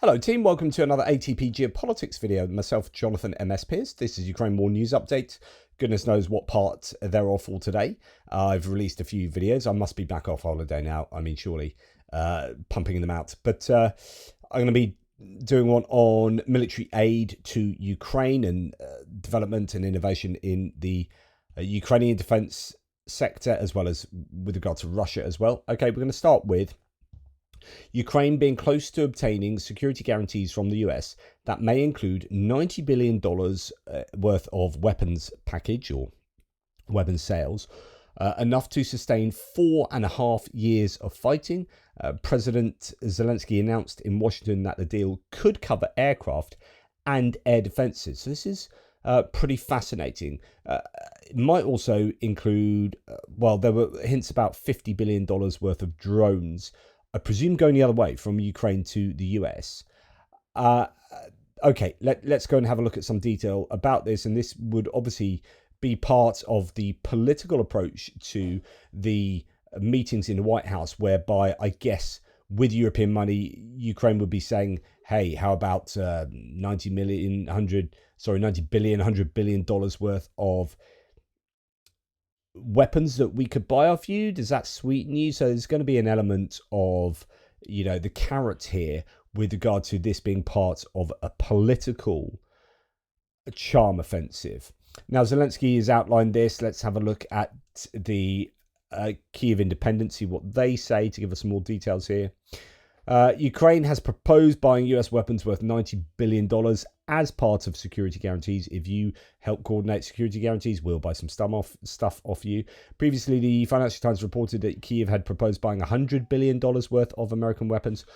Hello team, welcome to another ATP Geopolitics video. Myself, Jonathan MS Pearce. This is Ukraine War News Update. Goodness knows what part they're off for today. I've released a few videos. I must be back off holiday now. I mean, surely, pumping them out. But I'm going to be doing one on military aid to Ukraine and development and innovation in the Ukrainian defense sector, as well as with regard to Russia as well. Okay, we're going to start with Ukraine being close to obtaining security guarantees from the US that may include $90 billion worth of weapons package or weapons sales, enough to sustain 4.5 years of fighting. President Zelenskyy announced in Washington that the deal could cover aircraft and air defenses. So this is pretty fascinating. It might also include, well, there were hints about $50 billion worth of drones, I presume going the other way from Ukraine to the US. Okay, let's go and have a look at some detail about this. And this would obviously be part of the political approach to the meetings in the White House, whereby I guess with European money, Ukraine would be saying, hey, how about $90 billion, $100 billion worth of weapons that we could buy off you? Does that sweeten you? So there's going to be an element of, you know, the carrot here with regard to this being part of a political charm offensive. Now, Zelenskyy has outlined this. Let's have a look at the Kyiv Independence, see what they say to give us some more details here. Ukraine has proposed buying US weapons worth $90 billion as part of security guarantees. If you help coordinate security guarantees, we'll buy some stuff off you. Previously, the Financial Times reported that Kyiv had proposed buying $100 billion worth of American weapons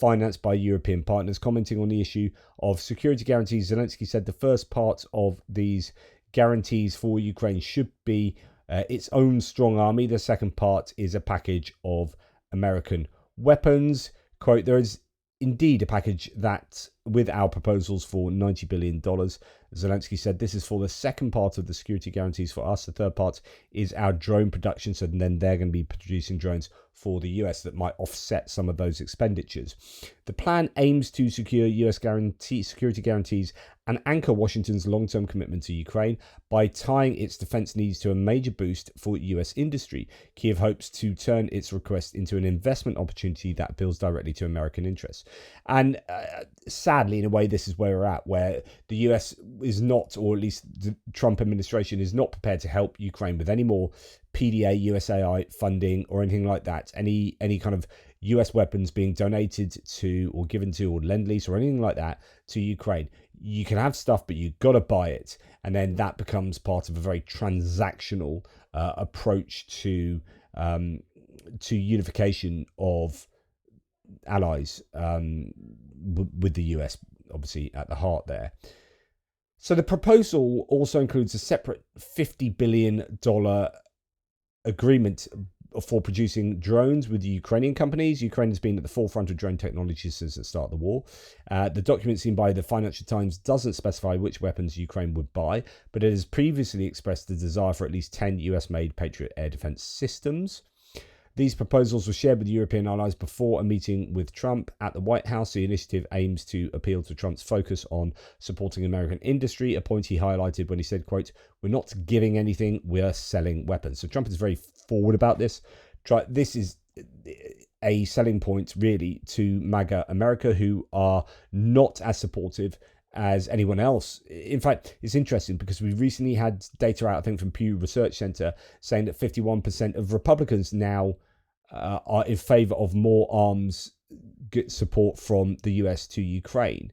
financed by European partners. Commenting on the issue of security guarantees, Zelenskyy said the first part of these guarantees for Ukraine should be its own strong army. The second part is a package of American weapons. Quote, there is indeed a package that with our proposals for $90 billion. Zelenskyy said this is for the second part of the security guarantees for us. The third part is our drone production. So then they're going to be producing drones for the US that might offset some of those expenditures. The plan aims to secure US security guarantees and anchor Washington's long-term commitment to Ukraine by tying its defense needs to a major boost for US industry. Kyiv hopes to turn its request into an investment opportunity that appeals directly to American interests. And sadly, in a way, this is where we're at, where the US is not, or at least the Trump administration is not prepared to help Ukraine with any more PDA, USAI funding or anything like that. Any kind of US weapons being donated to or given to or lend-lease or anything like that to Ukraine. You can have stuff, but you've got to buy it. And then that becomes part of a very transactional approach to unification of allies with the US, obviously, at the heart there. So the proposal also includes a separate $50 billion agreement for producing drones with the Ukrainian companies. Ukraine has been at the forefront of drone technology since the start of the war. The document seen by the Financial Times doesn't specify which weapons Ukraine would buy, but it has previously expressed the desire for at least 10 US-made Patriot air defense systems. These proposals were shared with European allies before a meeting with Trump at the White House. The initiative aims to appeal to Trump's focus on supporting American industry, a point he highlighted when he said, quote, we're not giving anything, we're selling weapons. So Trump is very forward about this. This is a selling point, really, to MAGA America, who are not as supportive as anyone else. In fact, it's interesting because we recently had data out, I think, from Pew Research Center saying that 51% of Republicans now are in favor of more arms support from the US to Ukraine.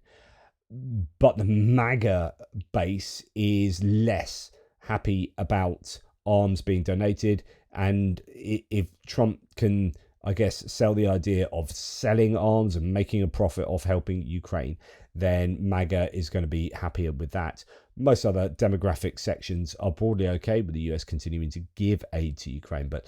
But the MAGA base is less happy about arms being donated. And if Trump can, I guess, sell the idea of selling arms and making a profit off helping Ukraine, then MAGA is going to be happier with that. most other demographic sections are broadly okay with the US continuing to give aid to Ukraine, but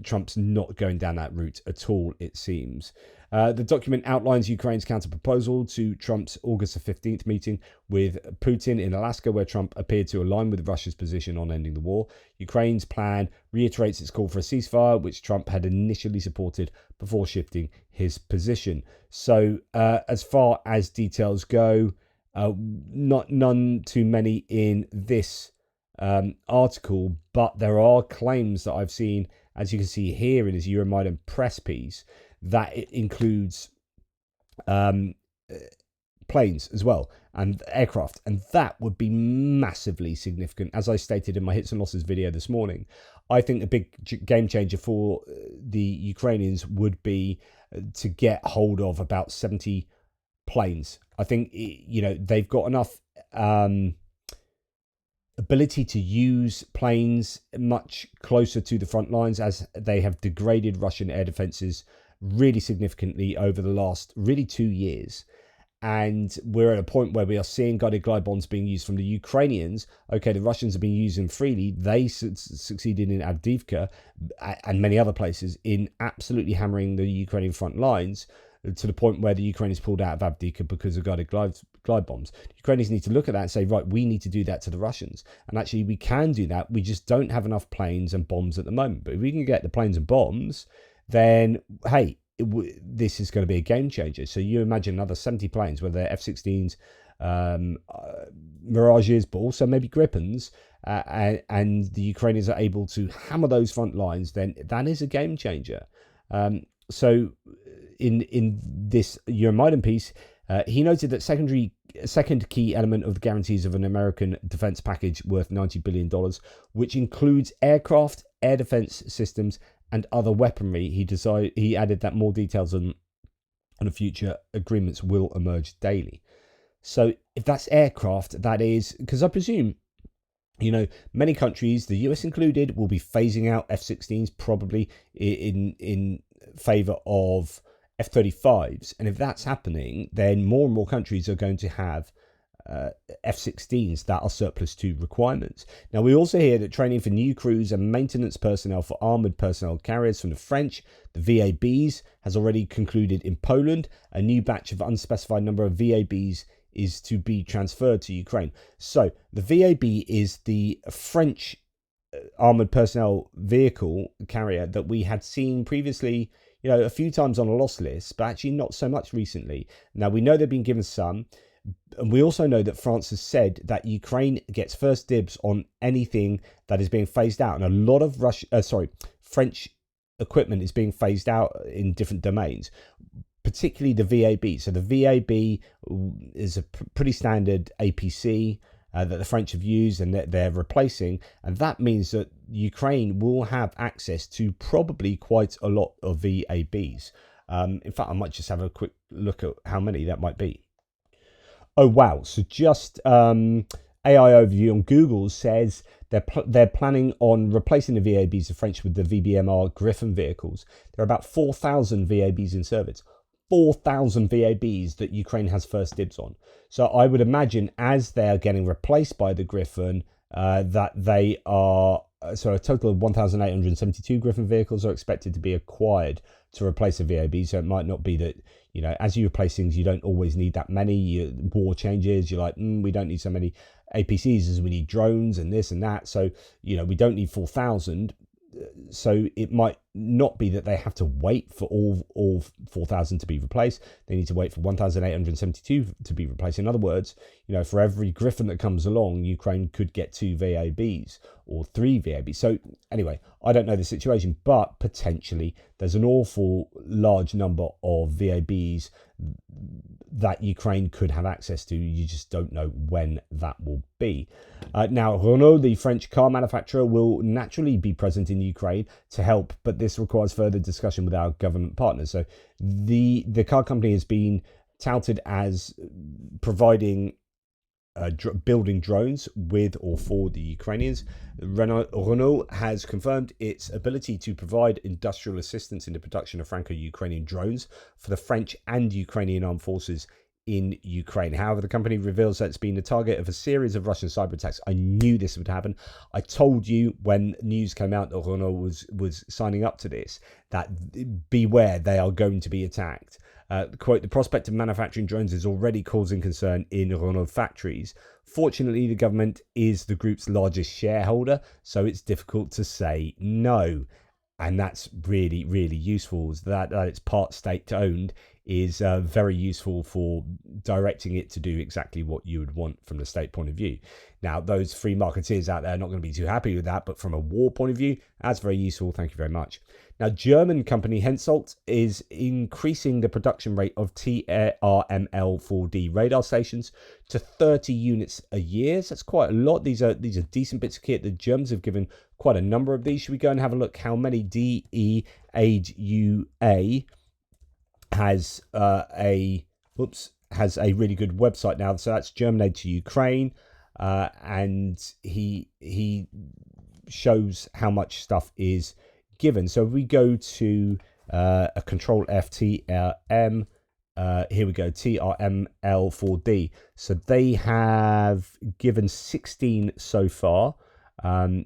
Trump's not going down that route at all, it seems. The document outlines Ukraine's counter-proposal to Trump's August 15th meeting with Putin in Alaska, where Trump appeared to align with Russia's position on ending the war. Ukraine's plan reiterates its call for a ceasefire, which Trump had initially supported before shifting his position. So as far as details go, none too many in this article, but there are claims that I've seen, as you can see here in his Euromaidan press piece, that it includes planes as well and aircraft, and that would be massively significant. As I stated in my hits and losses video this morning, I think a big game changer for the Ukrainians would be to get hold of about 70 planes. I think, you know, they've got enough ability to use planes much closer to the front lines, as they have degraded Russian air defenses really significantly over the last 2 years. And we're at a point where we are seeing guided glide bombs being used from the Ukrainians. Okay, the Russians have been using them freely. They succeeded in Avdiivka and many other places in absolutely hammering the Ukrainian front lines, to the point where the Ukrainians pulled out of Avdiivka because of guided glide bombs. The Ukrainians need to look at that and say, right, we need to do that to the Russians. And actually, we can do that. We just don't have enough planes and bombs at the moment. But if we can get the planes and bombs, then, hey, this is going to be a game changer. So you imagine another 70 planes, whether they're F-16s, Mirages, but also maybe Gripens, and the Ukrainians are able to hammer those front lines, then that is a game changer. So in this Euromaidan piece, he noted that second key element of the guarantees of an American defense package worth $90 billion, which includes aircraft, air defense systems, and other weaponry. He added that more details on future agreements will emerge daily. So if that's aircraft, that is, because I presume, you know, many countries, the US included, will be phasing out F-16s probably in favour of F-35s. And if that's happening, then more and more countries are going to have F-16s that are surplus to requirements. Now, we also hear that training for new crews and maintenance personnel for armoured personnel carriers from the French, the VABs, has already concluded in Poland. A new batch of unspecified number of VABs is to be transferred to Ukraine. So the VAB is the French armoured personnel vehicle carrier that we had seen previously, you know, a few times on a loss list, but actually not so much recently. Now, we know they've been given some. And we also know that France has said that Ukraine gets first dibs on anything that is being phased out. And a lot of French equipment is being phased out in different domains, particularly the VAB. So the VAB is a pretty standard APC that the French have used and that they're replacing. And that means that Ukraine will have access to probably quite a lot of VABs. In fact, I might just have a quick look at how many that might be. Oh, wow. So just AI overview on Google says they're planning on replacing the VABs of French with the VBMR Griffon vehicles. There are about 4,000 VABs in service. 4,000 VABs that Ukraine has first dibs on. So I would imagine as they're getting replaced by the Griffon, that they are... So a total of 1,872 Griffon vehicles are expected to be acquired to replace a VAB. So it might not be that, you know, as you replace things, you don't always need that many. War changes, you're like, we don't need so many APCs as we need drones and this and that. So, you know, we don't need 4,000. So it might not be that they have to wait for all 4,000 to be replaced. They need to wait for 1,872 to be replaced. In other words, you know, for every Griffon that comes along, Ukraine could get 2 VABs or 3 VABs. So anyway, I don't know the situation, but potentially there's an awful large number of VABs that Ukraine could have access to. You just don't know when that will be. Now, Renault, the French car manufacturer, will naturally be present in Ukraine to help, but this requires further discussion with our government partners. So the car company has been touted as providing building drones with or for the Ukrainians. Renault has confirmed its ability to provide industrial assistance in the production of Franco-Ukrainian drones for the French and Ukrainian armed forces in Ukraine. However, the company reveals that it's been the target of a series of Russian cyber attacks. I knew this would happen. I told you when news came out that Renault was signing up to this, that beware, they are going to be attacked. Quote, the prospect of manufacturing drones is already causing concern in Renault factories. Fortunately, the government is the group's largest shareholder, so it's difficult to say no. And that's really, really useful. That it's part state-owned is very useful for directing it to do exactly what you would want from the state point of view. Now, those free marketeers out there are not going to be too happy with that, but from a war point of view, that's very useful. Thank you very much. Now, German company Hensoldt is increasing the production rate of TRML-4D radar stations to 30 units a year. So that's quite a lot. These are decent bits of kit. The Germans have given quite a number of these. Should we go and have a look how many? DEADUA has a really good website now. So that's German aid to Ukraine, and he shows how much stuff is given. So if we go to a control FTRM, here we go, TRML4D. So they have given 16 so far, and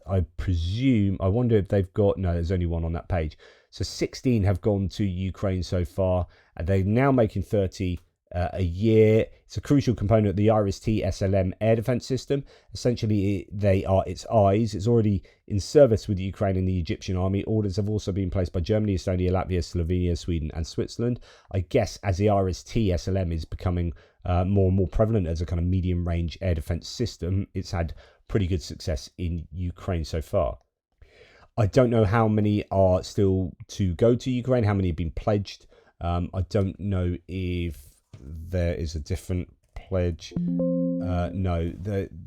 I presume, I wonder if they've got, no, there's only one on that page. So 16 have gone to Ukraine so far, and they're now making 30 a year. It's a crucial component of the IRIS-T SLM air defense system. Essentially, they are its eyes. It's already in service with the Ukraine and the Egyptian army. Orders have also been placed by Germany, Estonia, Latvia, Slovenia, Sweden, and Switzerland. I guess as the IRIS-T SLM is becoming more and more prevalent as a kind of medium-range air defense system, it's had pretty good success in Ukraine so far. I don't know how many are still to go to Ukraine, how many have been pledged. I don't know if there is a different pledge. No,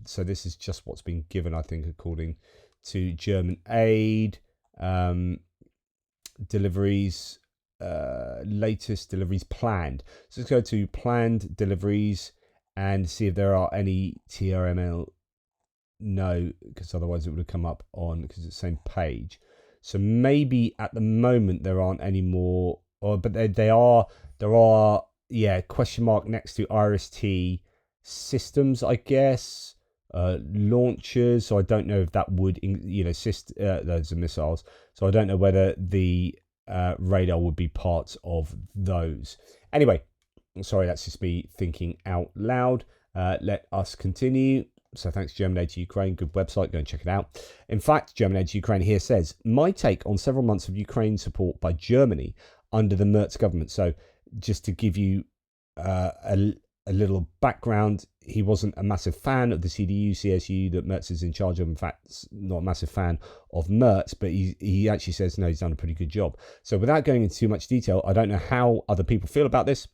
so this is just what's been given, I think, according to German aid. Deliveries, latest deliveries planned. So let's go to planned deliveries and see if there are any TRML. No, because otherwise it would have come up on, because it's the same page. So maybe at the moment there aren't any more, but there are, yeah, question mark next to IRIS-T systems, I guess, launchers. So I don't know if that would, those are missiles. So I don't know whether the radar would be part of those. Anyway, sorry, that's just me thinking out loud. Let us continue. So thanks, German Aid to Ukraine. Good website. Go and check it out. In fact, German Aid to Ukraine here says, my take on several months of Ukraine support by Germany under the Merz government. So just to give you a little background, he wasn't a massive fan of the CDU-CSU that Merz is in charge of. In fact, not a massive fan of Merz, but he actually says, no, he's done a pretty good job. So without going into too much detail, I don't know how other people feel about this.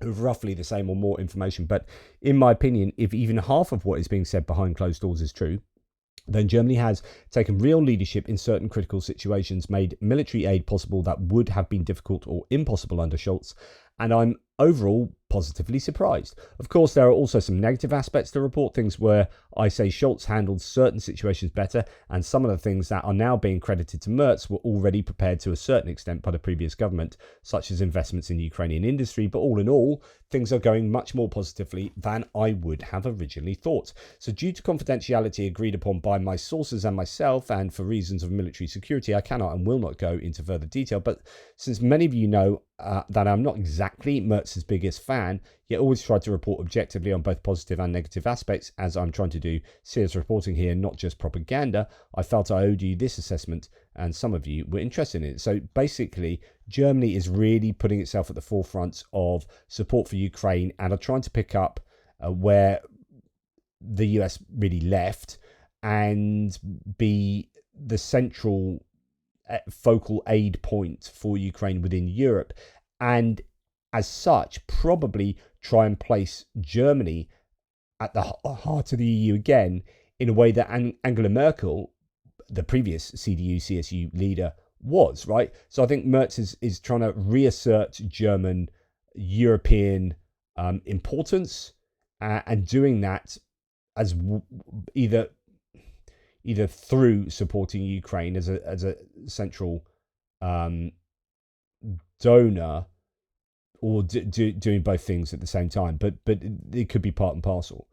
Roughly the same or more information, but in my opinion, if even half of what is being said behind closed doors is true, then Germany has taken real leadership in certain critical situations, made military aid possible that would have been difficult or impossible under Scholz, and I'm overall positively surprised. Of course, there are also some negative aspects to report, things where I say Scholz handled certain situations better, and some of the things that are now being credited to Merz were already prepared to a certain extent by the previous government, such as investments in Ukrainian industry, but all in all, things are going much more positively than I would have originally thought. So due to confidentiality agreed upon by my sources and myself, and for reasons of military security, I cannot and will not go into further detail, but since many of you know that I'm not exactly Merz's biggest fan, yet always try to report objectively on both positive and negative aspects, as I'm trying to do serious reporting here, not just propaganda, I felt I owed you this assessment, and some of you were interested in it. So basically, Germany is really putting itself at the forefront of support for Ukraine and are trying to pick up where the US really left and be the central focal aid point for Ukraine within Europe, and as such probably try and place Germany at the heart of the EU again in a way that Angela Merkel, the previous CDU-CSU leader, was, right? So I think Merz is trying to reassert German European importance, and doing that as either through supporting Ukraine as a central donor, or doing both things at the same time, but it could be part and parcel.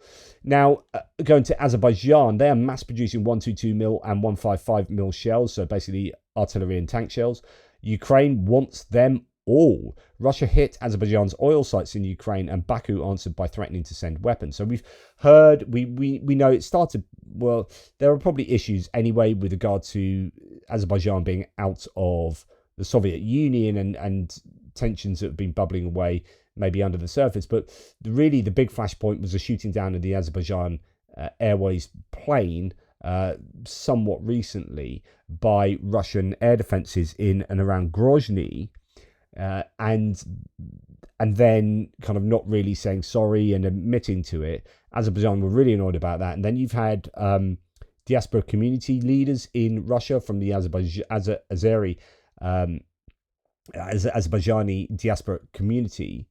Now, going to Azerbaijan, they are mass producing 122 mil and 155 mil shells, so basically artillery and tank shells. Ukraine wants them all. Russia hit Azerbaijan's oil sites in Ukraine, and Baku answered by threatening to send weapons. So we've heard, we know it started, well, there are probably issues anyway with regard to Azerbaijan being out of the Soviet Union and tensions that have been bubbling away maybe under the surface. But really the big flashpoint was the shooting down of the Azerbaijan Airways plane somewhat recently by Russian air defences in and around Grozny, and then kind of not really saying sorry and admitting to it. Azerbaijan were really annoyed about that. And then you've had diaspora community leaders in Russia from the Azerbaijani diaspora community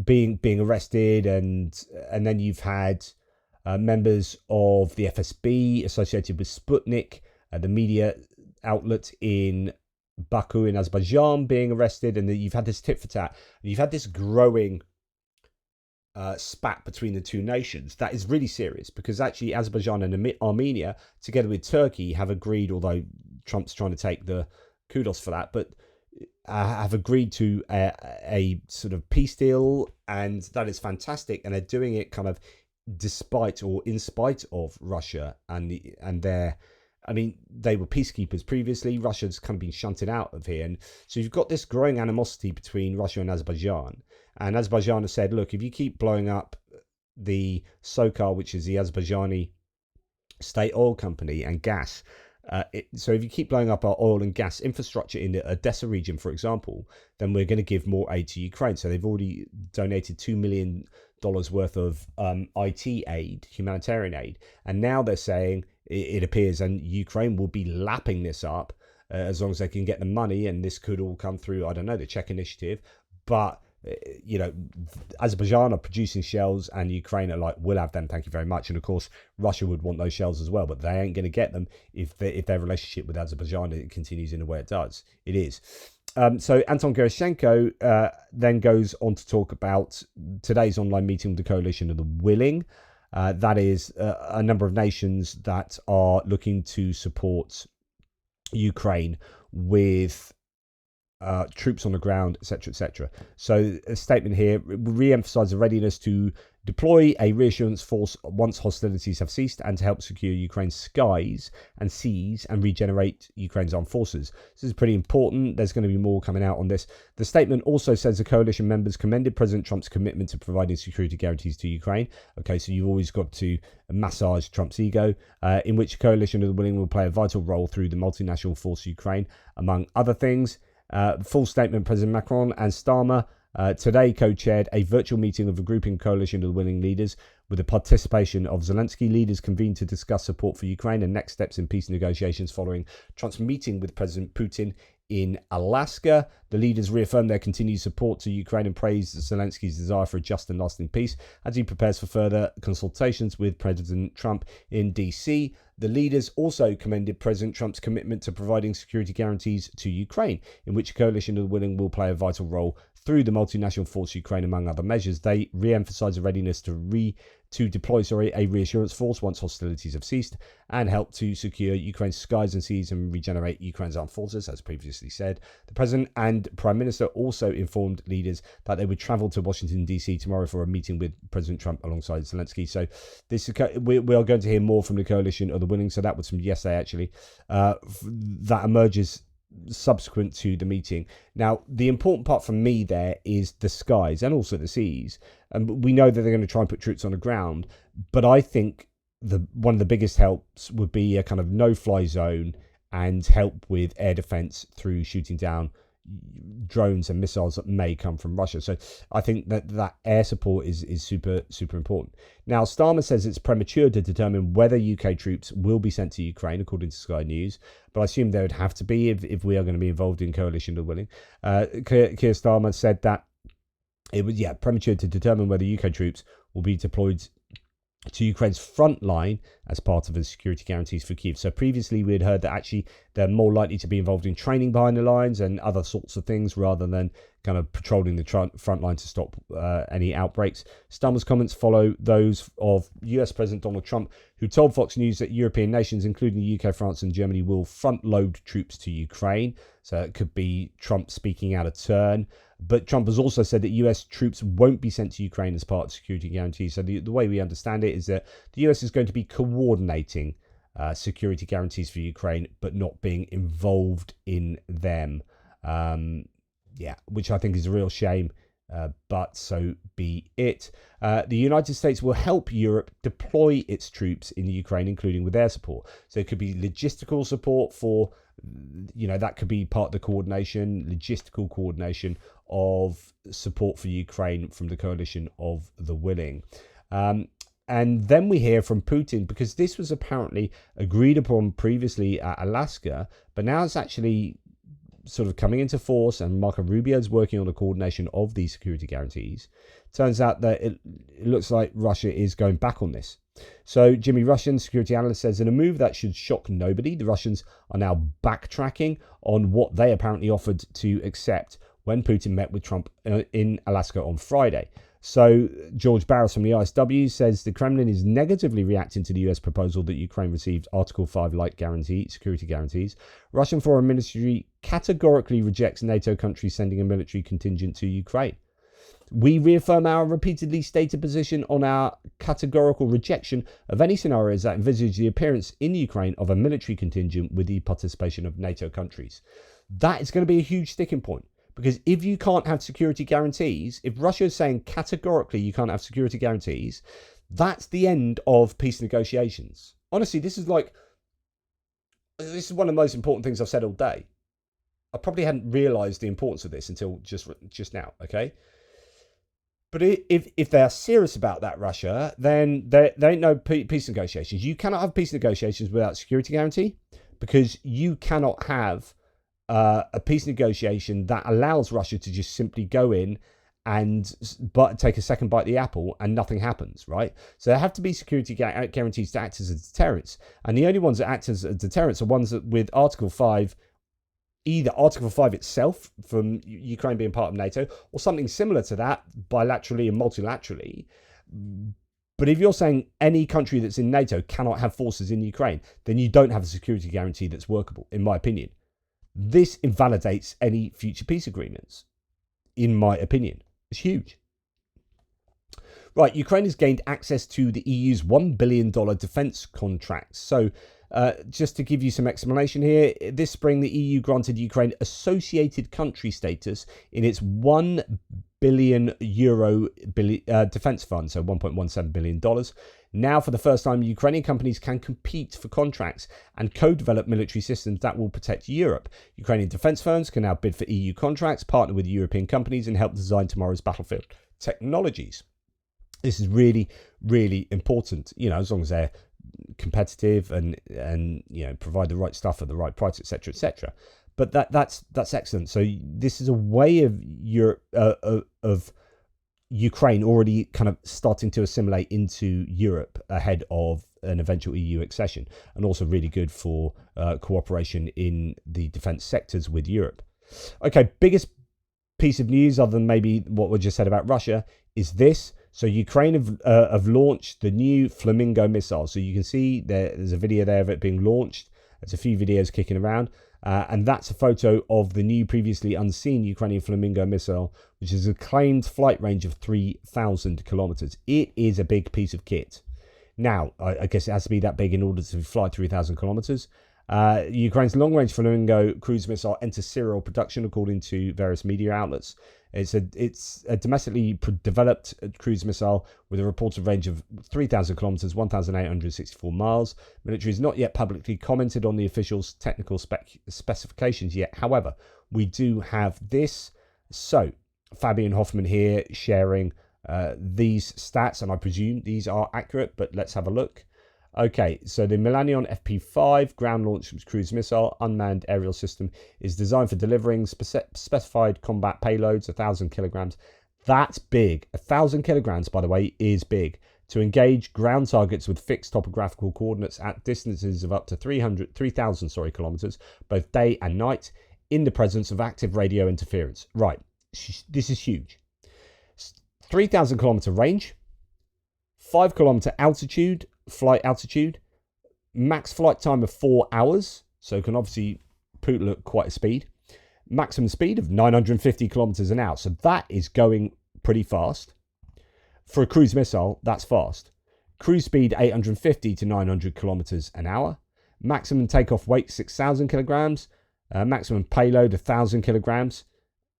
being arrested, and then you've had members of the FSB associated with Sputnik, the media outlet in Baku in Azerbaijan, being arrested, and you've had this tit for tat. You've had this growing spat between the two nations that is really serious, because actually Azerbaijan and Armenia, together with Turkey, have agreed, although Trump's trying to take the kudos for that, but have agreed to a sort of peace deal, and that is fantastic. And they're doing it kind of despite or in spite of Russia and their, I mean, they were peacekeepers previously. Russia's kind of been shunted out of here. And so you've got this growing animosity between Russia and Azerbaijan. And Azerbaijan has said, look, if you keep blowing up the SOCAR, which is the Azerbaijani state oil company, and gas, so if you keep blowing up our oil and gas infrastructure in the Odessa region, for example, then we're going to give more aid to Ukraine. So they've already donated $2 million worth of IT aid, humanitarian aid. And now they're saying, it appears, and Ukraine will be lapping this up as long as they can get the money, and this could all come through, I don't know, the Czech initiative. But, you know, Azerbaijan are producing shells, and Ukraine are like, we'll have them, thank you very much. And of course, Russia would want those shells as well, but they ain't going to get them if their relationship with Azerbaijan continues in the way it does. It is. So Anton Gerashenko then goes on to talk about today's online meeting with the Coalition of the Willing. That is a number of nations that are looking to support Ukraine with troops on the ground, etc., etc. So a statement here re-emphasise the readiness to deploy a reassurance force once hostilities have ceased, and to help secure Ukraine's skies and seas and regenerate Ukraine's armed forces. This is pretty important. There's going to be more coming out on this. The statement also says the coalition members commended President Trump's commitment to providing security guarantees to Ukraine. Okay, so you've always got to massage Trump's ego, in which the Coalition of the Willing will play a vital role through the multinational force Ukraine, among other things. Full statement, President Macron and Starmer today co-chaired a virtual meeting of a grouping coalition of the willing leaders with the participation of Zelenskyy. Leaders convened to discuss support for Ukraine and next steps in peace negotiations following Trump's meeting with President Putin in Alaska. The leaders reaffirmed their continued support to Ukraine and praised Zelenskyy's desire for a just and lasting peace as he prepares for further consultations with President Trump in DC. The leaders also commended President Trump's commitment to providing security guarantees to Ukraine, in which a coalition of the willing will play a vital role through the multinational force Ukraine, among other measures. They re-emphasised the readiness to deploy a reassurance force once hostilities have ceased, and help to secure Ukraine's skies and seas and regenerate Ukraine's armed forces, as previously said. The President and Prime Minister also informed leaders that they would travel to Washington, D.C. tomorrow for a meeting with President Trump alongside Zelenskyy. So this we are going to hear more from the coalition of the willing. So that was from yesterday, actually. That emerges subsequent to the meeting. Now, the important part for me there is the skies and also the seas. And we know that they're going to try and put troops on the ground, but I think one of the biggest helps would be a kind of no-fly zone and help with air defense through shooting down drones and missiles that may come from Russia. So I think that air support is super, super important. Now, Starmer says it's premature to determine whether UK troops will be sent to Ukraine, according to Sky News, but I assume they would have to be if we are going to be involved in Coalition of the Willing. Keir Starmer said that it was, premature to determine whether UK troops will be deployed to Ukraine's front line as part of the security guarantees for Kyiv. So previously we had heard that actually they're more likely to be involved in training behind the lines and other sorts of things rather than kind of patrolling the front line to stop any outbreaks. Starmer's comments follow those of US President Donald Trump, who told Fox News that European nations, including the UK, France and Germany, will front-load troops to Ukraine. So it could be Trump speaking out of turn. But Trump has also said that US troops won't be sent to Ukraine as part of security guarantees. So the way we understand it is that the US is going to be coordinating security guarantees for Ukraine, but not being involved in them. Which I think is a real shame, but so be it. The United States will help Europe deploy its troops in the Ukraine, including with air support. So it could be logistical support for, that could be part of the logistical coordination of support for Ukraine from the coalition of the willing. And then we hear from Putin, because this was apparently agreed upon previously at Alaska, but now it's actually sort of coming into force, and Marco Rubio is working on the coordination of these security guarantees. Turns out that it looks like Russia is going back on this. So Jimmy Russian, security analyst, says in a move that should shock nobody, the Russians are now backtracking on what they apparently offered to accept when Putin met with Trump in Alaska on Friday. So George Barris from the ISW says the Kremlin is negatively reacting to the US proposal that Ukraine received Article 5-like security guarantees. Russian Foreign Ministry categorically rejects NATO countries sending a military contingent to Ukraine. We reaffirm our repeatedly stated position on our categorical rejection of any scenarios that envisage the appearance in Ukraine of a military contingent with the participation of NATO countries. That is going to be a huge sticking point. Because if you can't have security guarantees, if Russia is saying categorically you can't have security guarantees, that's the end of peace negotiations. Honestly, this is one of the most important things I've said all day. I probably hadn't realised the importance of this until just now, okay? But if they are serious about that, Russia, then there ain't no peace negotiations. You cannot have peace negotiations without security guarantee, because you cannot have a peace negotiation that allows Russia to just simply go in and take a second bite of the apple and nothing happens, right? So there have to be security guarantees to act as a deterrence. And the only ones that act as a deterrence are ones that with Article 5, either Article 5 itself from Ukraine being part of NATO or something similar to that bilaterally and multilaterally. But if you're saying any country that's in NATO cannot have forces in Ukraine, then you don't have a security guarantee that's workable, in my opinion. This invalidates any future peace agreements, in my opinion. It's huge. Right, Ukraine has gained access to the EU's $1 billion defence contracts. So just to give you some explanation here, this spring the EU granted Ukraine associated country status in its €1 billion defence fund, so $1.17 billion. Now, for the first time, Ukrainian companies can compete for contracts and co-develop military systems that will protect Europe. Ukrainian defence firms can now bid for EU contracts, partner with European companies, and help design tomorrow's battlefield technologies. This is really, really important, as long as they're competitive and provide the right stuff at the right price, etc., etc. But that's excellent. So this is a way of Europe of Ukraine already kind of starting to assimilate into Europe ahead of an eventual EU accession, and also really good for cooperation in the defence sectors with Europe. Okay, biggest piece of news, other than maybe what we just said about Russia, is this. So Ukraine have launched the new Flamingo missile. So you can see there's a video there of it being launched. There's a few videos kicking around. And that's a photo of the new previously unseen Ukrainian Flamingo missile, which is a claimed flight range of 3,000 kilometers. It is a big piece of kit. Now, I guess it has to be that big in order to fly 3,000 kilometers. Ukraine's long-range Flamingo cruise missile enters serial production, according to various media outlets. It's a domestically developed cruise missile with a reported range of 3,000 kilometers, 1,864 miles. Military has not yet publicly commented on the official's technical specifications yet. However, we do have this. So, Fabian Hoffman here sharing these stats, and I presume these are accurate, but let's have a look. Okay, so the Millennium FP5 ground-launched cruise missile unmanned aerial system is designed for delivering specified combat payloads, 1,000 kilograms. That's big. 1,000 kilograms, by the way, is big. to engage ground targets with fixed topographical coordinates at distances of up to 3,000 kilometers, both day and night, in the presence of active radio interference. Right, this is huge. 3,000 kilometer range, 5 kilometer altitude, flight altitude, max flight time of 4 hours, so can obviously poodle at quite a speed. Maximum speed of 950 kilometers an hour, so that is going pretty fast. For a cruise missile, that's fast. Cruise speed 850 to 900 kilometers an hour. Maximum takeoff weight 6,000 kilograms. Maximum payload 1,000 kilograms.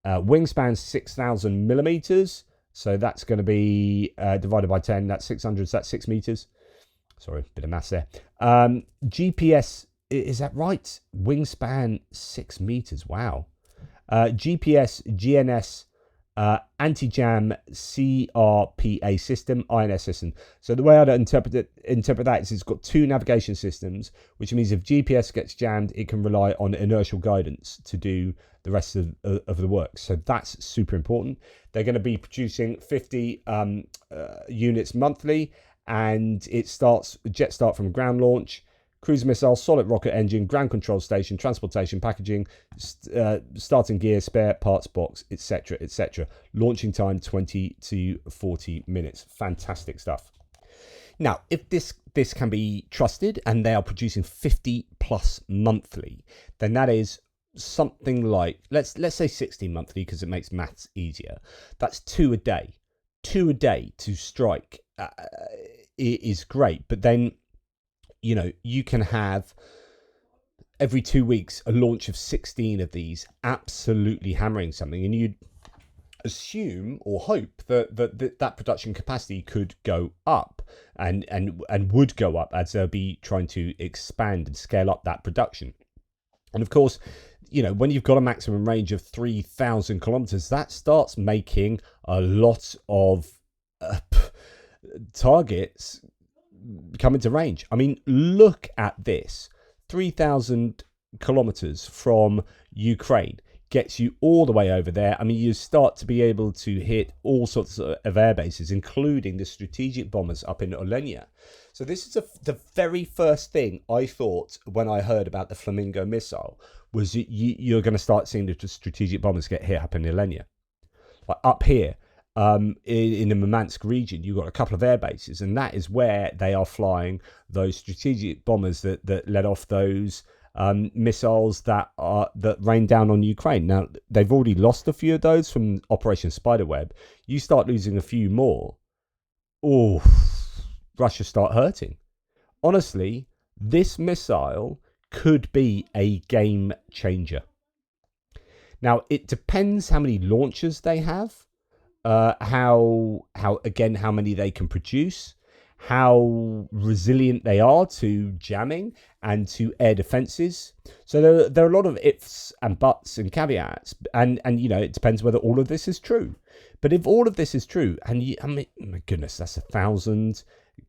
Wingspan 6,000 millimeters. So that's going to be divided by 10. That's 600. So that's 6 meters. Sorry, bit of maths there. GPS, is that right? Wingspan 6 meters. Wow. GPS, GNS, anti-jam CRPA system, INS system. So the way I interpret that is it's got 2 navigation systems, which means if GPS gets jammed, it can rely on inertial guidance to do the rest of the work. So that's super important. They're going to be producing 50 units monthly, and it starts jet start from ground launch. Cruise missile, solid rocket engine, ground control station, transportation, packaging, starting gear, spare parts box, etc., etc. Launching time 20 to 40 minutes. Fantastic stuff. Now, if this can be trusted and they are producing 50 plus monthly, then that is something like, let's say 60 monthly because it makes maths easier. That's 2 a day. 2 a day to strike is great, but then you can have every 2 weeks a launch of 16 of these, absolutely hammering something, and you'd assume or hope that production capacity could go up and would go up as they'll be trying to expand and scale up that production. And of course, when you've got a maximum range of 3,000 kilometers, that starts making a lot of targets come into range. I mean, look at this. 3,000 kilometers from Ukraine gets you all the way over there. I mean, you start to be able to hit all sorts of air bases, including the strategic bombers up in Olenia. So this is the very first thing I thought when I heard about the Flamingo missile was that you're going to start seeing the strategic bombers get hit up in Olenia. Like up here, in the Murmansk region, you've got a couple of air bases, and that is where they are flying those strategic bombers that let off those missiles that rain down on Ukraine. Now, they've already lost a few of those from Operation Spiderweb. You start losing a few more, Russia start hurting. Honestly, this missile could be a game changer. Now, it depends how many launchers they have. How many they can produce, how resilient they are to jamming and to air defenses. So there are a lot of ifs and buts and caveats, and it depends whether all of this is true. But if all of this is true, and my goodness, that's 1,000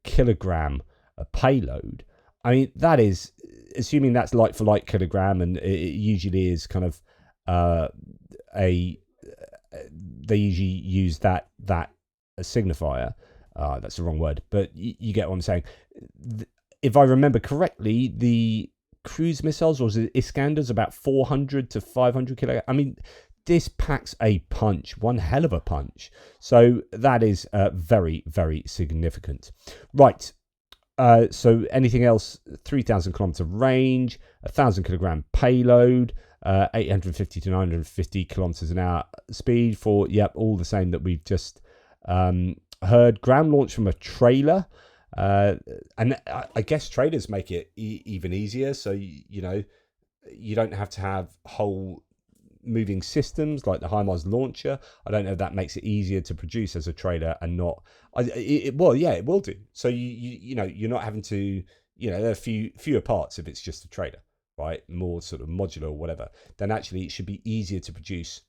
kilogram payload. I mean, that is assuming that's like for like kilogram, and it usually is kind of they usually use that signifier. That's the wrong word, but you get what I'm saying. If I remember correctly, the cruise missiles, or was it Iskander's, about 400 to 500 kilo. I mean, this packs a punch, one hell of a punch. So that is very, very significant. Right. So anything else? 3,000 kilometer range, 1,000 kilogram payload. 850 to 950 kilometers an hour speed for, all the same that we've just heard. Ground launch from a trailer. And I guess trailers make it even easier. So, you don't have to have whole moving systems like the HIMARS launcher. I don't know if that makes it easier to produce as a trailer and not. It will do. So, you're not having to, there are fewer parts if it's just a trailer. Right, more sort of modular or whatever, then actually it should be easier to produce,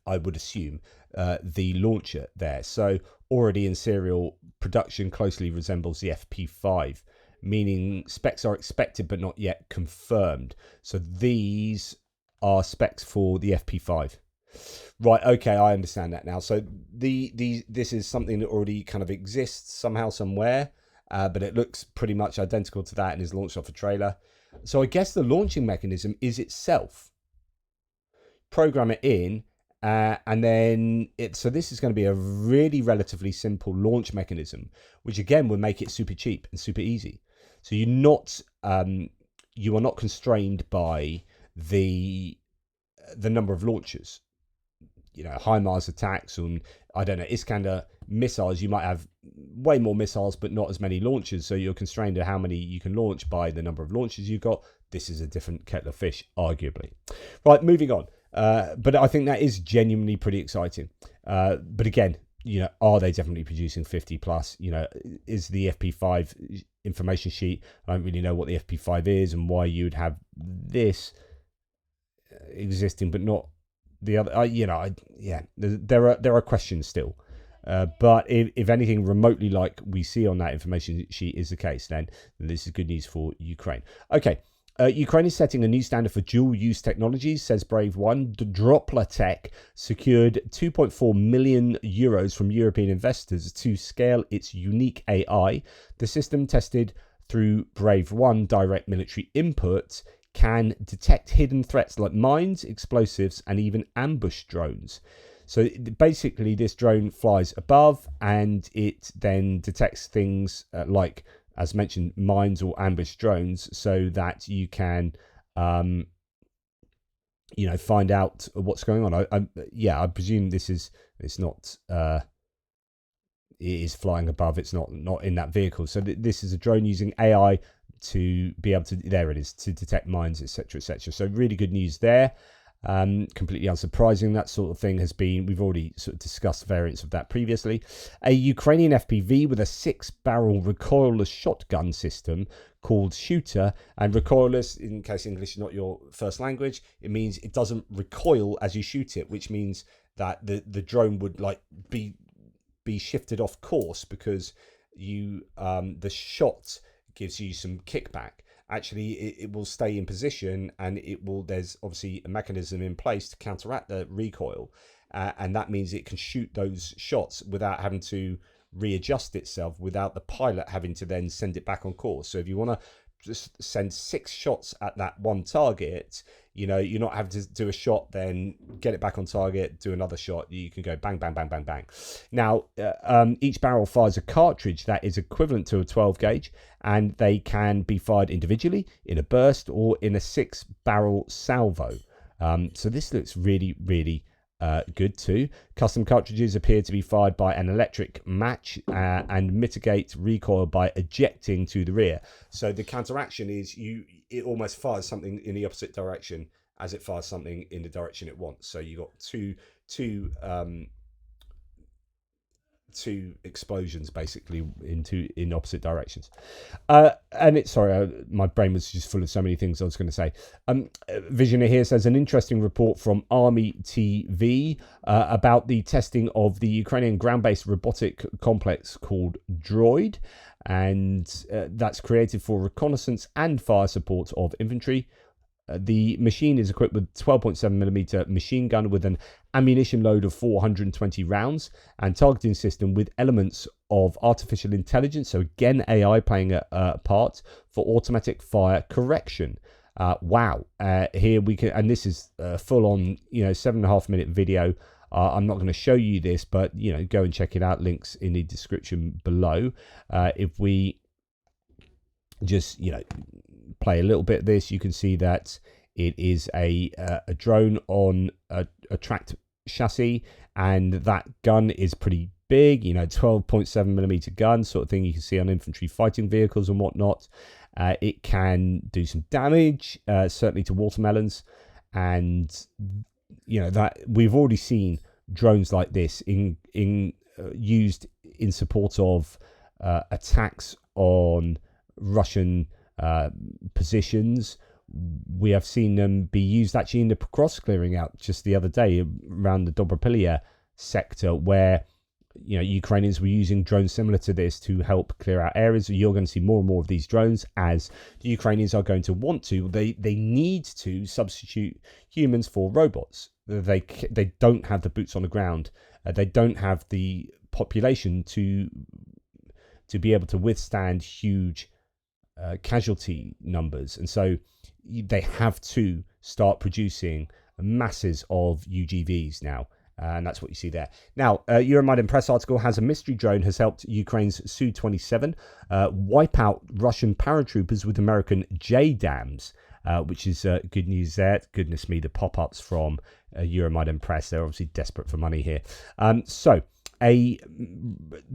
I would assume, the launcher there. So already in serial production, closely resembles the FP5, meaning specs are expected but not yet confirmed. So these are specs for the FP5. Right, okay, I understand that now. So this is something that already kind of exists somehow, somewhere, but it looks pretty much identical to that and is launched off a trailer. So I guess the launching mechanism is itself. Program it in, and then it. So this is going to be a really relatively simple launch mechanism, which again would make it super cheap and super easy. So you are not constrained by the number of launchers. You know, HIMARS attacks on, I don't know, Iskander missiles, you might have way more missiles but not as many launchers, so you're constrained to how many you can launch by the number of launchers you've got. This is a different kettle of fish, arguably. Right, moving on. But I think that is genuinely pretty exciting. But again, you know, are they definitely producing 50 plus? You know, is the FP5 information sheet, I don't really know what the FP5 is and why you would have this existing but not the other. There are questions still, but if anything remotely like we see on that information sheet is the case, then this is good news for Ukraine. Okay, Ukraine is setting a new standard for dual-use technologies, says Brave One. Dropler Tech secured 2.4 million euros from European investors to scale its unique AI. The system, tested through Brave One direct military input, can detect hidden threats like mines, explosives, and even ambush drones. So basically, this drone flies above and it then detects things like, as mentioned, mines or ambush drones, so that you can, find out what's going on. I presume it's not. It is flying above. It's not in that vehicle. So this is a drone using AI to be able to, there it is, to detect mines, etc., etc. So really good news there. Completely unsurprising. That sort of thing has been, we've already sort of discussed variants of that previously. A Ukrainian FPV with a 6-barrel recoilless shotgun system called Shooter, and recoilless, in case English is not your first language, it means it doesn't recoil as you shoot it, which means that the drone would like be shifted off course because you the shot gives you some kickback. Actually, it will stay in position, and there's obviously a mechanism in place to counteract the recoil, and that means it can shoot those shots without having to readjust itself, without the pilot having to then send it back on course. So if you want to just send 6 shots at that one target, you know, you're not having to do a shot, then get it back on target, do another shot. You can go bang, bang, bang, bang, bang. Now, each barrel fires a cartridge that is equivalent to a 12 gauge, and they can be fired individually, in a burst, or in a 6-barrel salvo. So this looks really, really good too. Custom cartridges appear to be fired by an electric match and mitigate recoil by ejecting to the rear. So the counteraction is it almost fires something in the opposite direction as it fires something in the direction it wants. So you got two explosions basically in opposite directions. My brain was just full of so many things I was going to say. Visioner here says an interesting report from Army TV about the testing of the Ukrainian ground-based robotic complex called Droid, and that's created for reconnaissance and fire support of infantry. The machine is equipped with 12.7mm machine gun with an ammunition load of 420 rounds and targeting system with elements of artificial intelligence. So again, AI playing a part for automatic fire correction. Wow. Here we can, and this is full on, 7.5-minute video. I'm not going to show you this, but, go and check it out. Links in the description below. If we just, play a little bit of this, you can see that it is a drone on a tracked chassis, and that gun is pretty big, 12.7mm gun, sort of thing you can see on infantry fighting vehicles and whatnot. It can do some damage, certainly to watermelons, and that we've already seen drones like this used in support of attacks on Russian positions. We have seen them be used actually in the cross clearing out just the other day around the Dobropilya sector, where Ukrainians were using drones similar to this to help clear out areas. You're going to see more and more of these drones, as the Ukrainians are going to want to. They need to substitute humans for robots. they don't have the boots on the ground. They don't have the population to be able to withstand huge casualty numbers, and so they have to start producing masses of UGVs now. And that's what you see there. Now, Euromaidan press article has a mystery drone has helped Ukraine's Su-27 wipe out Russian paratroopers with American JDAMs, which is good news there. Goodness me, the pop-ups from Euromaidan press. They're obviously desperate for money here. The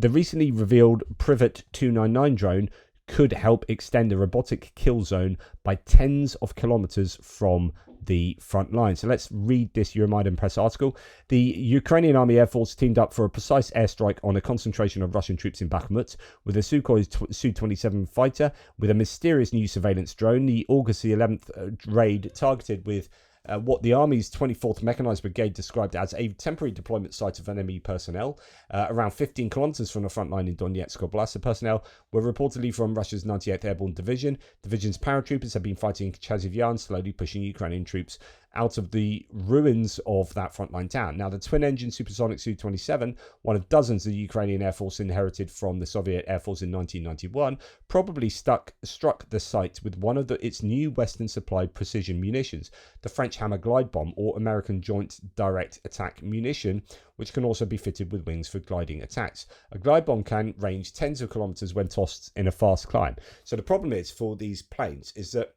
recently revealed Privet 299 drone could help extend a robotic kill zone by tens of kilometers from the front line. So let's read this Euromaidan press article. The Ukrainian Army Air Force teamed up for a precise airstrike on a concentration of Russian troops in Bakhmut with a Sukhoi Su-27 fighter with a mysterious new surveillance drone. The August the 11th raid targeted with what the Army's 24th Mechanized Brigade described as a temporary deployment site of enemy personnel around 15 kilometers from the front line in Donetsk Oblast. The personnel were reportedly from Russia's 98th Airborne Division. Division's paratroopers have been fighting Chasiv-Yar, slowly pushing Ukrainian troops out of the ruins of that frontline town. Now, the twin-engine supersonic Su-27, one of dozens the Ukrainian Air Force inherited from the Soviet Air Force in 1991, probably struck the site with one of its new Western-supplied precision munitions, the French Hammer glide bomb, or American Joint Direct Attack munition, which can also be fitted with wings for gliding attacks. A glide bomb can range tens of kilometers when tossed in a fast climb. So the problem is for these planes is that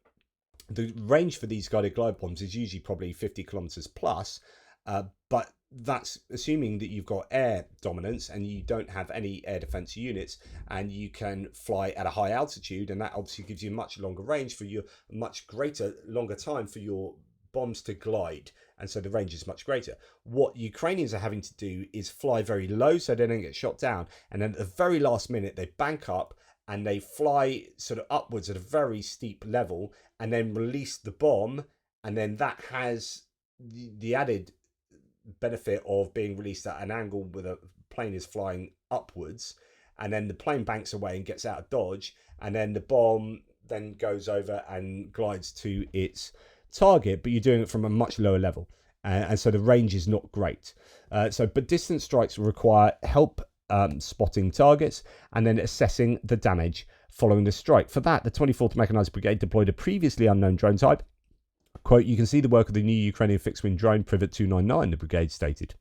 the range for these guided glide bombs is usually probably 50 kilometers plus, but that's assuming that you've got air dominance and you don't have any air defense units and you can fly at a high altitude, and that obviously gives you a much longer range for your longer time for your bombs to glide, and so the range is much greater. What Ukrainians are having to do is fly very low so they don't get shot down, and then at the very last minute they bank up and they fly sort of upwards at a very steep level and then release the bomb, and then that has the added benefit of being released at an angle where the plane is flying upwards, and then the plane banks away and gets out of dodge, and then the bomb then goes over and glides to its target, but you're doing it from a much lower level, and so the range is not great. But distance strikes require help spotting targets and then assessing the damage following the strike. For that, the 24th Mechanized Brigade deployed a previously unknown drone type. Quote, "You can see the work of the new Ukrainian fixed-wing drone Privet 299, the brigade stated.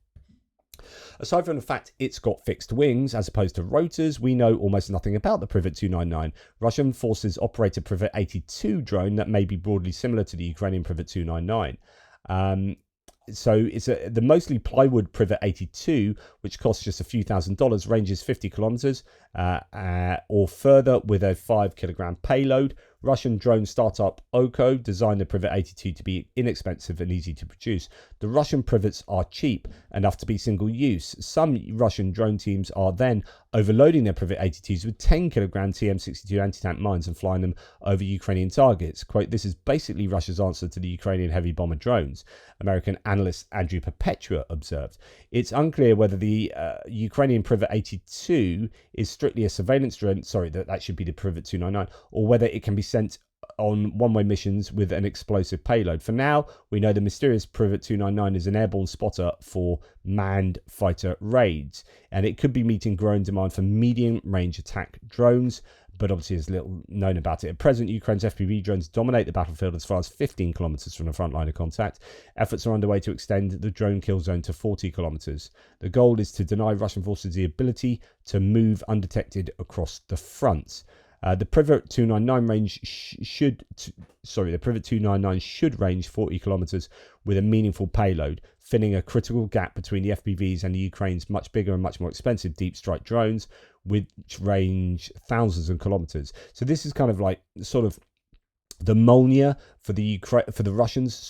Aside from the fact it's got fixed wings as opposed to rotors, we know almost nothing about the Privet 299. Russian forces operate a Privet 82 drone that may be broadly similar to the Ukrainian Privet 299. So it's the mostly plywood Privet 82, which costs just a few $1,000s, ranges 50 kilometers or further with a 5-kilogram payload. Russian drone startup Oko designed the Privet 82 to be inexpensive and easy to produce. The Russian Privets are cheap enough to be single use. Some Russian drone teams are then overloading their Privet 82s with 10-kilogram TM62 anti-tank mines and flying them over Ukrainian targets. Quote, "This is basically Russia's answer to the Ukrainian heavy bomber drones," American analyst Andrew Perpetua observed. It's unclear whether the Ukrainian Privet 82 is strictly a surveillance drone, that should be the Privet 299, or whether it can be sent on one-way missions with an explosive payload. For now, we know the mysterious Privet 299 is an airborne spotter for manned fighter raids, and it could be meeting growing demand for medium-range attack drones, but obviously there's little known about it. At present, Ukraine's FPV drones dominate the battlefield as far as 15 kilometers from the front line of contact. Efforts are underway to extend the drone kill zone to 40 kilometers. The goal is to deny Russian forces the ability to move undetected across the front. The Privet 299 should range 40 kilometers with a meaningful payload, filling a critical gap between the FPVs and the Ukraine's much bigger and much more expensive deep strike drones, which range thousands of kilometers. So this is kind of like sort of the Molnia for the Russians.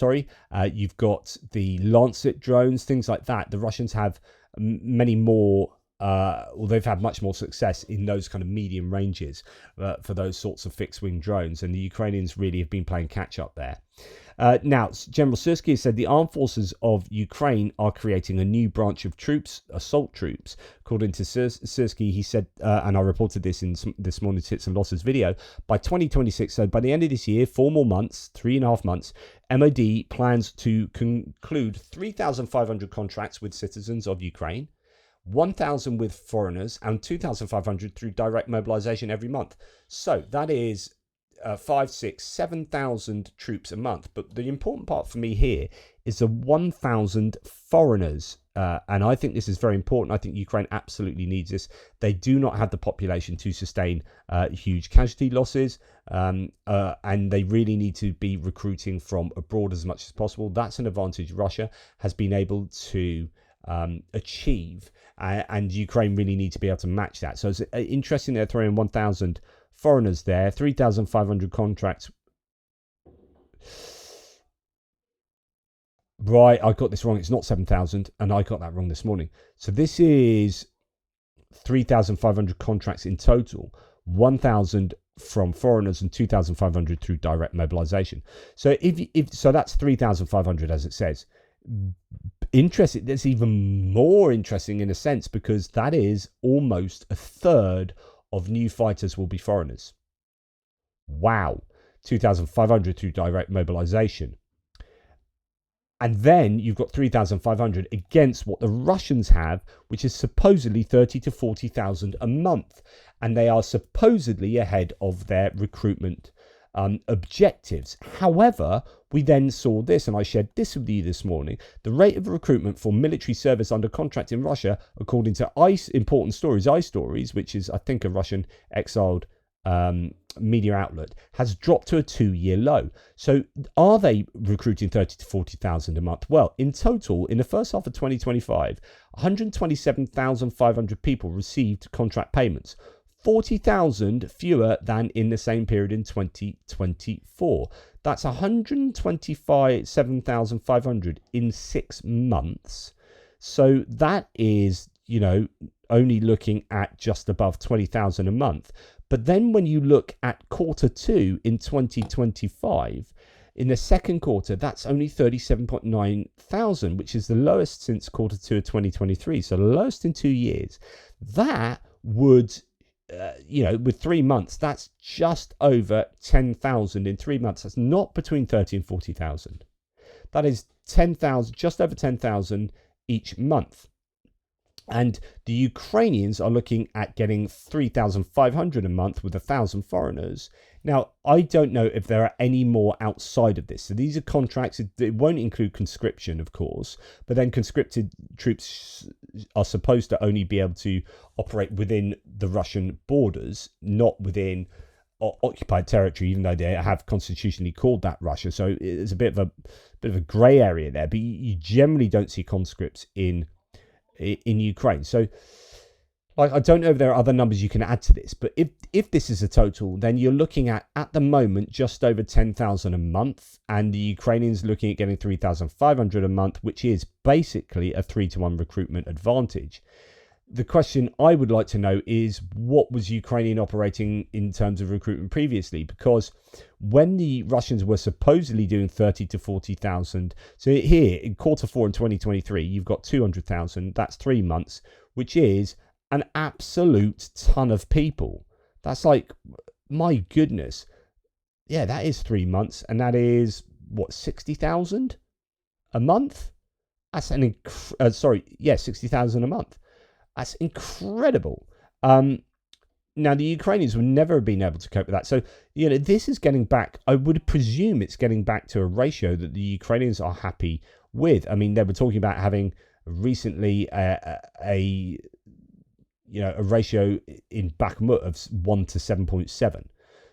You've got the Lancet drones, things like that. The Russians have many more well, they've had much more success in those kind of medium ranges for those sorts of fixed-wing drones, and the Ukrainians really have been playing catch-up there. Now, General Syrskyi said the armed forces of Ukraine are creating a new branch of troops, assault troops. According to Syrskyi, he said, and I reported this in this morning's Hits and Losses video, by 2026, so by the end of this year, 4 more months, 3.5 months, MOD plans to conclude 3,500 contracts with citizens of Ukraine, 1,000 with foreigners, and 2,500 through direct mobilization every month. So that is 5, 6, 7,000 troops a month. But the important part for me here is the 1,000 foreigners. And I think this is very important. I think Ukraine absolutely needs this. They do not have the population to sustain huge casualty losses. And they really need to be recruiting from abroad as much as possible. That's an advantage Russia has been able to achieve. And Ukraine really need to be able to match that. So it's interesting they're throwing 1,000 foreigners there, 3,500 contracts. Right, I got this wrong. It's not 7,000, and I got that wrong this morning. So this is 3,500 contracts in total, 1,000 from foreigners and 2,500 through direct mobilization. So so that's 3,500 as it says. Interesting. That's even more interesting in a sense because that is almost a third of new fighters will be foreigners. Wow. 2,500 through direct mobilization. And then you've got 3,500 against what the Russians have, which is supposedly 30 to 40,000 a month. And they are supposedly ahead of their recruitment objectives. However, we then saw this, and I shared this with you this morning. The rate of recruitment for military service under contract in Russia, according to iStories, which is, I think, a Russian exiled media outlet, has dropped to a 2-year low. So are they recruiting 30 to 40,000 a month? Well, in total, in the first half of 2025, 127,500 people received contract payments. 40,000 fewer than in the same period in 2024. That's 127,500 in 6 months. So that is, only looking at just above 20,000 a month. But then when you look at quarter 2 in 2025, in the second quarter, that's only 37.9 thousand, which is the lowest since quarter 2 of 2023. So the lowest in 2 years. That would with 3 months, that's just over 10,000 in 3 months. That's not between 30 and 40,000. That is 10,000, just over 10,000 each month. And the Ukrainians are looking at getting 3,500 a month with 1,000 foreigners. Now, I don't know if there are any more outside of this. So these are contracts. It won't include conscription, of course, but then conscripted troops are supposed to only be able to operate within the Russian borders, not within occupied territory, even though they have constitutionally called that Russia. So it's a bit of a grey area there. But you generally don't see conscripts in Ukraine. So I don't know if there are other numbers you can add to this, but if this is a total, then you're looking at the moment, just over 10,000 a month, and the Ukrainians looking at getting 3,500 a month, which is basically a 3-to-1 recruitment advantage. The question I would like to know is, what was Ukrainian operating in terms of recruitment previously? Because when the Russians were supposedly doing 30 to 40,000, so here in quarter 4 in 2023, you've got 200,000, that's 3 months, which is an absolute ton of people. That's like, my goodness. Yeah, that is 3 months, and that is, 60,000 a month? That's 60,000 a month. That's incredible. Now, the Ukrainians would never have been able to cope with that. So, this is getting back, I would presume it's getting back to a ratio that the Ukrainians are happy with. I mean, they were talking about having recently a ratio in Bakhmut of 1 to 7.7.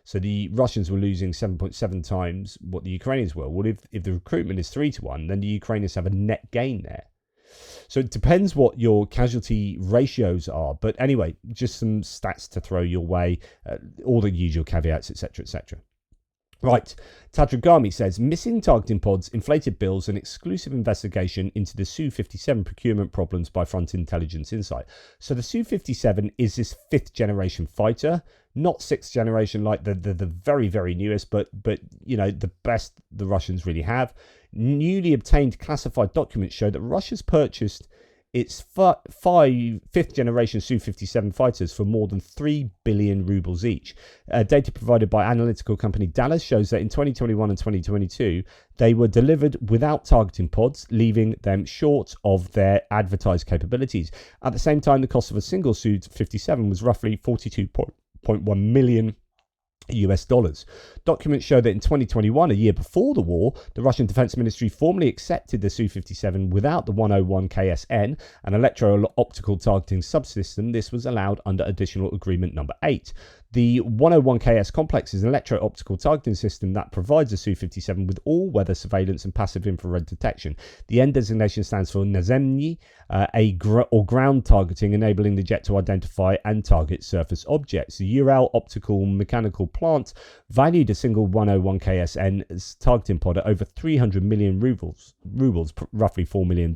So the Russians were losing 7.7 times what the Ukrainians were. Well, if the recruitment is 3-to-1, then the Ukrainians have a net gain there. So it depends what your casualty ratios are. But anyway, just some stats to throw your way, all the usual caveats, etc., etc. Right, Tadragami says, missing targeting pods, inflated bills, and exclusive investigation into the Su-57 procurement problems by Front Intelligence Insight. So the Su-57 is this 5th generation fighter, not 6th generation like the very, very newest, but the best the Russians really have. Newly obtained classified documents show that Russia's purchased its 5th generation Su-57 fighters for more than 3 billion rubles each. Data provided by analytical company Dallas shows that in 2021 and 2022, they were delivered without targeting pods, leaving them short of their advertised capabilities. At the same time, the cost of a single Su-57 was roughly 42.1 million US dollars. Documents show that in 2021, a year before the war, the Russian Defense Ministry formally accepted the Su-57 without the 101 KSN, an electro-optical targeting subsystem. This was allowed under additional agreement number 8. The 101KS complex is an electro-optical targeting system that provides the Su-57 with all-weather surveillance and passive infrared detection. The N designation stands for Nazemny, or ground targeting, enabling the jet to identify and target surface objects. The Ural Optical Mechanical Plant valued a single 101KSN's targeting pod at over 300 million rubles, roughly $4 million,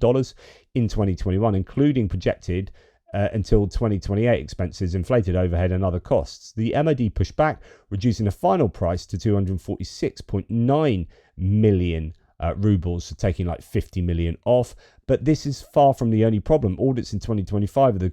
in 2021, including projected until 2028 expenses, inflated overhead and other costs. The MOD pushed back, reducing the final price to 246.9 million rubles, so taking like 50 million off. But this is far from the only problem. Audits in 2025 of the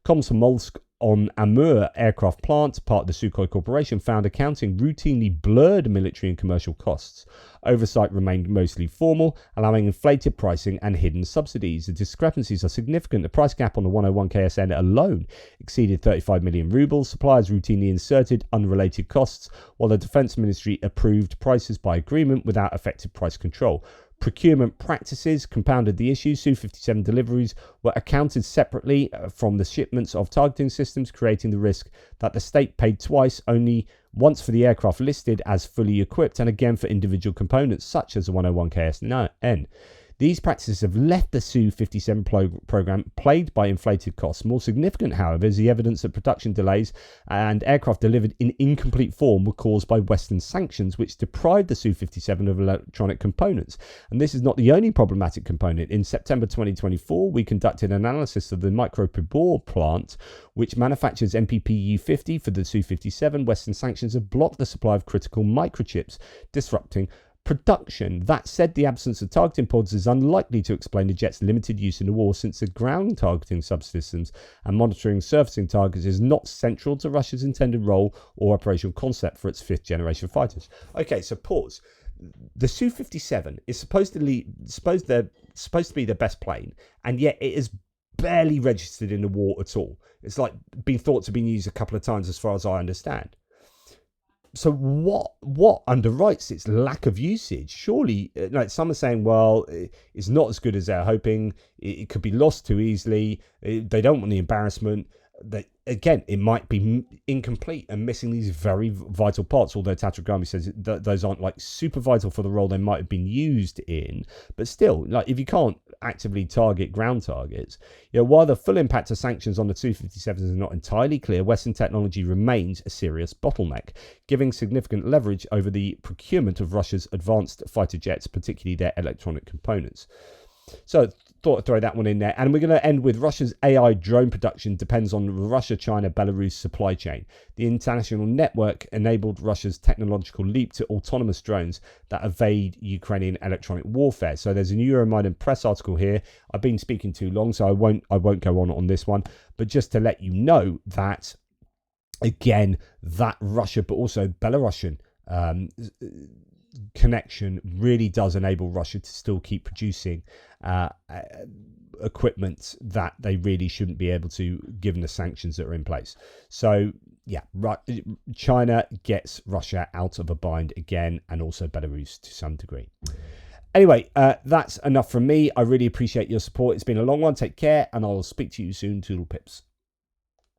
Komsomolsk on Amur aircraft plant, part of the Sukhoi Corporation, found accounting routinely blurred military and commercial costs. Oversight remained mostly formal, allowing inflated pricing and hidden subsidies. The discrepancies are significant. The price gap on the 101 KSN alone exceeded 35 million rubles. Suppliers routinely inserted unrelated costs, while the Defense Ministry approved prices by agreement without effective price control. Procurement practices compounded the issue. Su-57 deliveries were accounted separately from the shipments of targeting systems, creating the risk that the state paid twice, only once for the aircraft listed as fully equipped and again for individual components such as the 101 KSN. These practices have left the Su-57 program plagued by inflated costs. More significant, however, is the evidence that production delays and aircraft delivered in incomplete form were caused by Western sanctions, which deprived the Su-57 of electronic components. And this is not the only problematic component. In September 2024, we conducted an analysis of the Micropribor plant, which manufactures MPPU-50 for the Su-57. Western sanctions have blocked the supply of critical microchips, disrupting production. That said, the absence of targeting pods is unlikely to explain the jet's limited use in the war, since the ground targeting subsystems and monitoring surfacing targets is not central to Russia's intended role or operational concept for its 5th generation fighters. Okay, so pause. The Su-57 is supposed to be the best plane, and yet it is barely registered in the war at all. It's like been thought to be used a couple of times, as far as I understand. So what underwrites its lack of usage? Surely, like some are saying, well, it's not as good as they're hoping. It could be lost too easily. They don't want the embarrassment. Again, it might be incomplete and missing these very vital parts, although Tatragami says that those aren't like super vital for the role they might have been used in. But still, like if you can't actively target ground targets, while the full impact of sanctions on the Su-57s is not entirely clear, Western technology remains a serious bottleneck, giving significant leverage over the procurement of Russia's advanced fighter jets, particularly their electronic components. So thought I'd throw that one in there. And we're going to end with Russia's AI drone production depends on the Russia-China-Belarus supply chain. The international network enabled Russia's technological leap to autonomous drones that evade Ukrainian electronic warfare. So there's a new Euromaidan press article here. I've been speaking too long, so I won't go on this one. But just to let you know that, again, that Russia, but also Belarusian connection really does enable Russia to still keep producing equipment that they really shouldn't be able to, given the sanctions that are in place. So yeah, China gets Russia out of a bind again, and also Belarus to some degree. Anyway, that's enough from me. I really appreciate your support. It's been a long one. Take care, and I'll speak to you soon. Toodle pips.